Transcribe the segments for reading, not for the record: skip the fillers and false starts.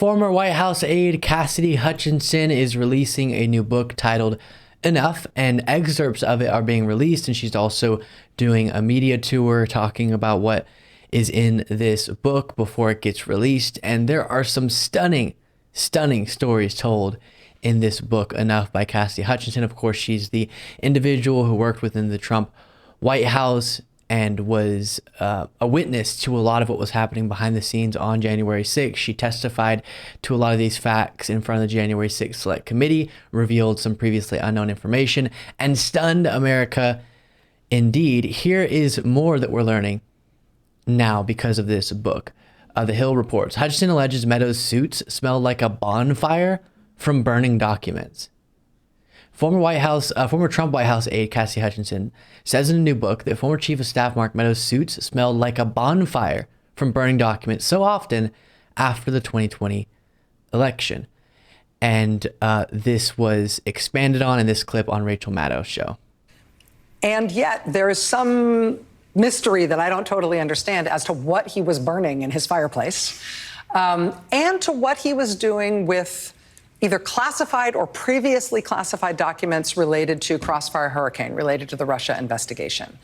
Former White House aide Cassidy Hutchinson is releasing a new book titled Enough, and excerpts of it are being released, and she's also doing a media tour talking about what is in this book before it gets released. And there are some stunning stories told in this book, Enough, by Cassidy Hutchinson. Of course, she's the individual who worked within the Trump White House and was a witness to a lot of what was happening behind the scenes on January 6th. She testified to a lot of these facts in front of the January 6th Select Committee, revealed some previously unknown information, and stunned America indeed. Here is more that we're learning now because of this book. The Hill reports, Hutchinson alleges Meadow's suits smelled like a bonfire from burning documents. Former Trump White House aide Cassidy Hutchinson says in a new book that former Chief of Staff Mark Meadow's suits smelled like a bonfire from burning documents so often after the 2020 election. And this was expanded on in this clip on Rachel Maddow's show. And yet there is some mystery that I don't totally understand as to what he was burning in his fireplace, and to what he was doing with either classified or previously classified documents related to Crossfire Hurricane, related to the Russia investigation.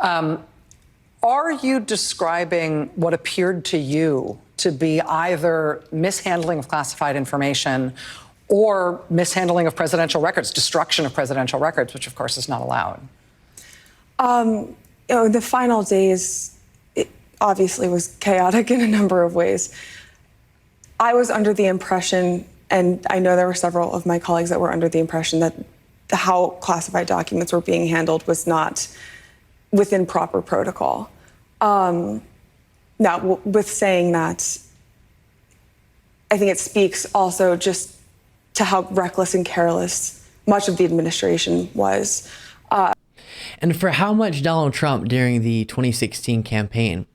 Are you describing what appeared to you to be either mishandling of classified information or mishandling of presidential records, destruction of presidential records, which of course is not allowed? The final days, it obviously was chaotic in a number of ways. I was under the impression, and I know there were several of my colleagues that were under the impression, that how classified documents were being handled was not within proper protocol. Now, with saying that, I think it speaks also just to how reckless and careless much of the administration was. And for how much Donald Trump during the 2016 campaign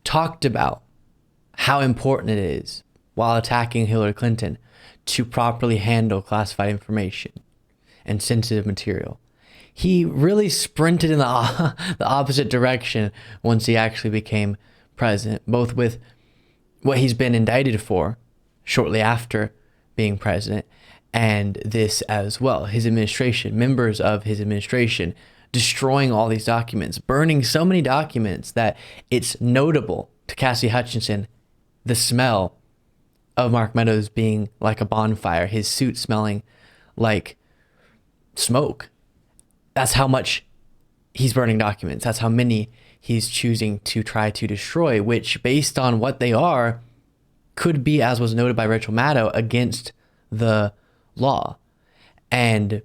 talked about how important it is while attacking Hillary Clinton to properly handle classified information and sensitive material. He really sprinted in the opposite direction once he actually became president, both with what he's been indicted for shortly after being president and this as well. His administration, members of his administration, destroying all these documents, burning so many documents that it's notable to Cassidy Hutchinson, the smell of Mark Meadows being like a bonfire, his suit smelling like smoke. That's how much he's burning documents. That's how many he's choosing to try to destroy, which, based on what they are, could be, as was noted by Rachel Maddow, against the law. And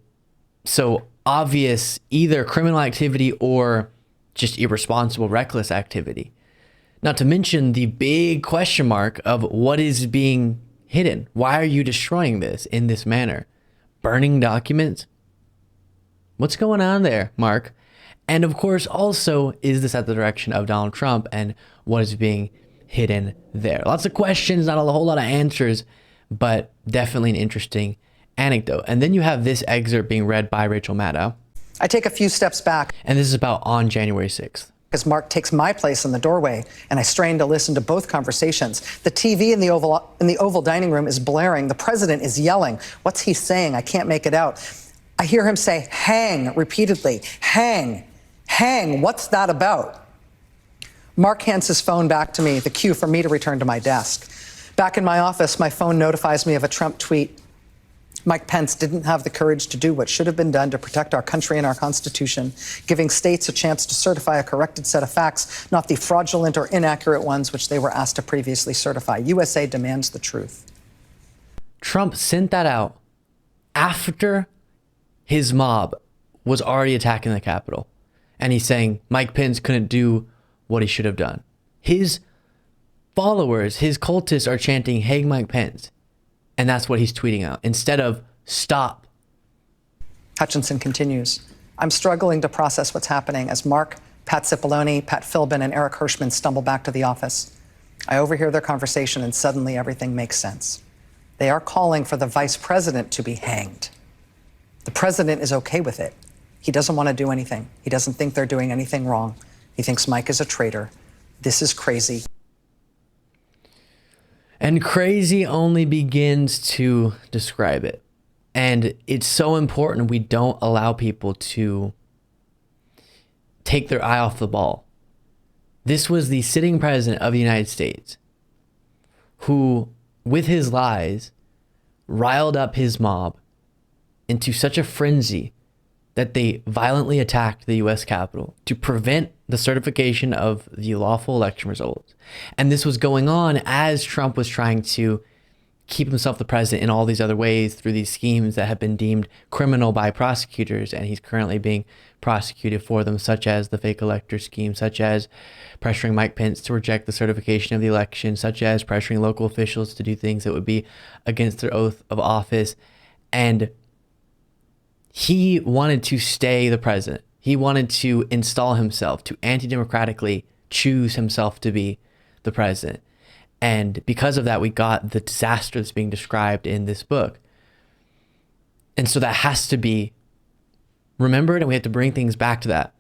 so obvious either criminal activity or just irresponsible, reckless activity. Not to mention the big question mark of what is being hidden. Why are you destroying this in this manner? Burning documents? What's going on there, Mark? And of course, also, is this at the direction of Donald Trump, and what is being hidden there? Lots of questions, not a whole lot of answers, but definitely an interesting anecdote. And then you have this excerpt being read by Rachel Maddow. I take a few steps back. And this is about on January 6th. As Mark takes my place in the doorway, and I strain to listen to both conversations. The TV in the Oval Dining Room is blaring. The president is yelling. What's he saying? I can't make it out. I hear him say, hang, repeatedly. Hang, hang, what's that about? Mark hands his phone back to me, the cue for me to return to my desk. Back in my office, my phone notifies me of a Trump tweet. Mike Pence didn't have the courage to do what should have been done to protect our country and our Constitution, giving states a chance to certify a corrected set of facts, not the fraudulent or inaccurate ones which they were asked to previously certify. USA demands the truth. Trump sent that out after his mob was already attacking the Capitol. And he's saying Mike Pence couldn't do what he should have done. His followers, his cultists are chanting, "Hang Mike Pence." And that's what he's tweeting out instead of stop. Hutchinson continues, I'm struggling to process what's happening as Mark, Pat Cipollone, Pat Philbin, and Eric Hirschman stumble back to the office. I overhear their conversation and suddenly everything makes sense. They are calling for the vice president to be hanged. The president is okay with it. He doesn't want to do anything. He doesn't think they're doing anything wrong. He thinks Mike is a traitor. This is crazy. And crazy only begins to describe it. And it's so important we don't allow people to take their eye off the ball. This was the sitting president of the United States who, with his lies, riled up his mob into such a frenzy that they violently attacked the U.S. Capitol to prevent the certification of the lawful election results. And this was going on as Trump was trying to keep himself the president in all these other ways through these schemes that have been deemed criminal by prosecutors, and he's currently being prosecuted for them, such as the fake elector scheme, such as pressuring Mike Pence to reject the certification of the election, such as pressuring local officials to do things that would be against their oath of office. And he wanted to stay the president. He wanted to install himself, to anti-democratically choose himself to be the president. And because of that, we got the disaster that's being described in this book. And so that has to be remembered, and we have to bring things back to that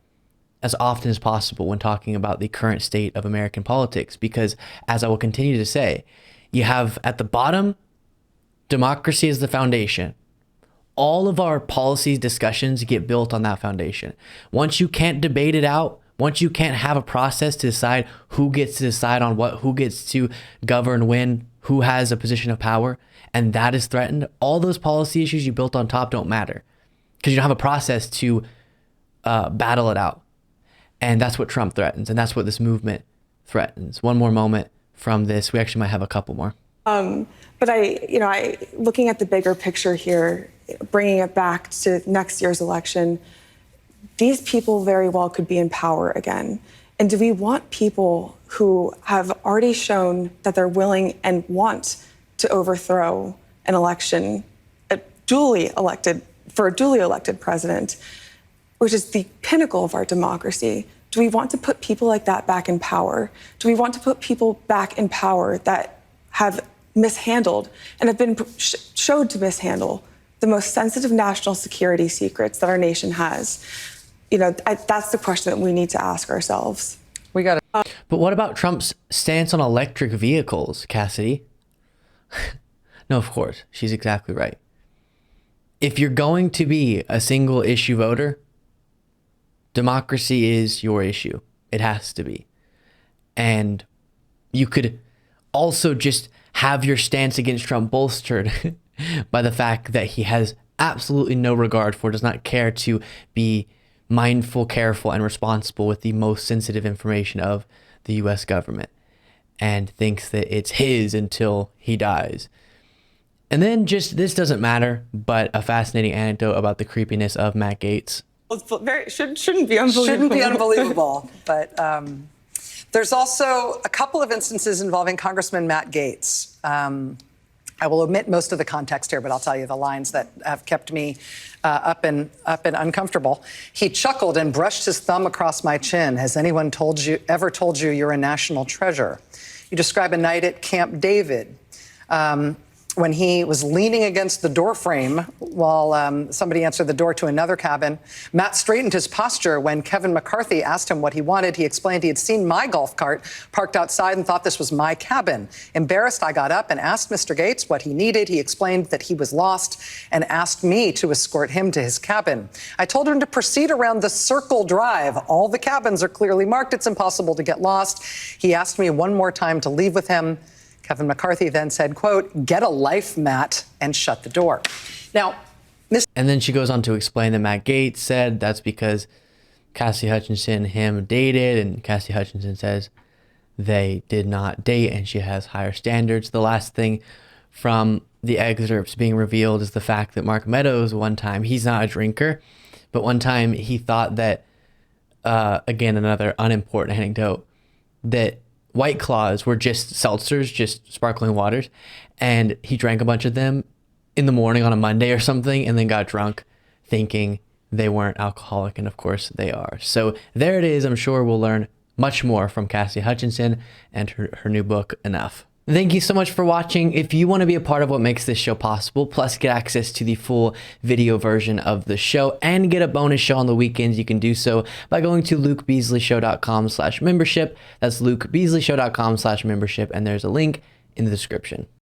as often as possible when talking about the current state of American politics. Because, as I will continue to say, you have at the bottom, democracy is the foundation. All of our policy discussions get built on that foundation. Once you can't debate it out, once you can't have a process to decide who gets to decide on what, who gets to govern when, who has a position of power, and that is threatened, all those policy issues you built on top don't matter because you don't have a process to battle it out. And that's what Trump threatens, and that's what this movement threatens. One more moment from this. We actually might have a couple more. But I looking at the bigger picture here, bringing it back to next year's election, these people very well could be in power again. And do we want people who have already shown that they're willing and want to overthrow an election, for a duly elected president, which is the pinnacle of our democracy? Do we want to put people like that back in power? Do we want to put people back in power that have mishandled and have been showed to mishandle the most sensitive national security secrets that our nation has? That's the question that we need to ask ourselves. But what about Trump's stance on electric vehicles, Cassidy? No, of course, she's exactly right. If you're going to be a single issue voter, democracy is your issue. It has to be. And you could also just have your stance against Trump bolstered by the fact that he has absolutely no regard for, does not care to be mindful, careful, and responsible with the most sensitive information of the U.S. government, and thinks that it's his until he dies. And then just, this doesn't matter, but a fascinating anecdote about the creepiness of Matt Gaetz. Shouldn't be unbelievable. Shouldn't be unbelievable, but there's also a couple of instances involving Congressman Matt Gaetz. I will omit most of the context here, but I'll tell you the lines that have kept me up and uncomfortable. He chuckled and brushed his thumb across my chin. Has anyone ever told you you're a national treasure? You describe a night at Camp David when he was leaning against the door frame while somebody answered the door to another cabin. Matt straightened his posture when Kevin McCarthy asked him what he wanted. He explained he had seen my golf cart parked outside and thought this was my cabin. Embarrassed, I got up and asked Mr. Gaetz what he needed. He explained that he was lost and asked me to escort him to his cabin. I told him to proceed around the Circle Drive. All the cabins are clearly marked. It's impossible to get lost. He asked me one more time to leave with him. Kevin McCarthy then said, quote, "Get a life, Matt," and shut the door. Now, and then she goes on to explain that Matt Gaetz said that's because Cassidy Hutchinson and him dated, and Cassidy Hutchinson says they did not date and she has higher standards. The last thing from the excerpts being revealed is the fact that Mark Meadows one time, he's not a drinker, but one time he thought that, again, another unimportant anecdote, that White Claws were just seltzers, just sparkling waters, and he drank a bunch of them in the morning on a Monday or something, and then got drunk thinking they weren't alcoholic, and of course they are. So there it is. I'm sure we'll learn much more from Cassidy Hutchinson and her new book, Enough. Thank you so much for watching. If you want to be a part of what makes this show possible, plus get access to the full video version of the show and get a bonus show on the weekends, you can do so by going to lukebeasleyshow.com/membership. That's lukebeasleyshow.com/membership. And there's a link in the description.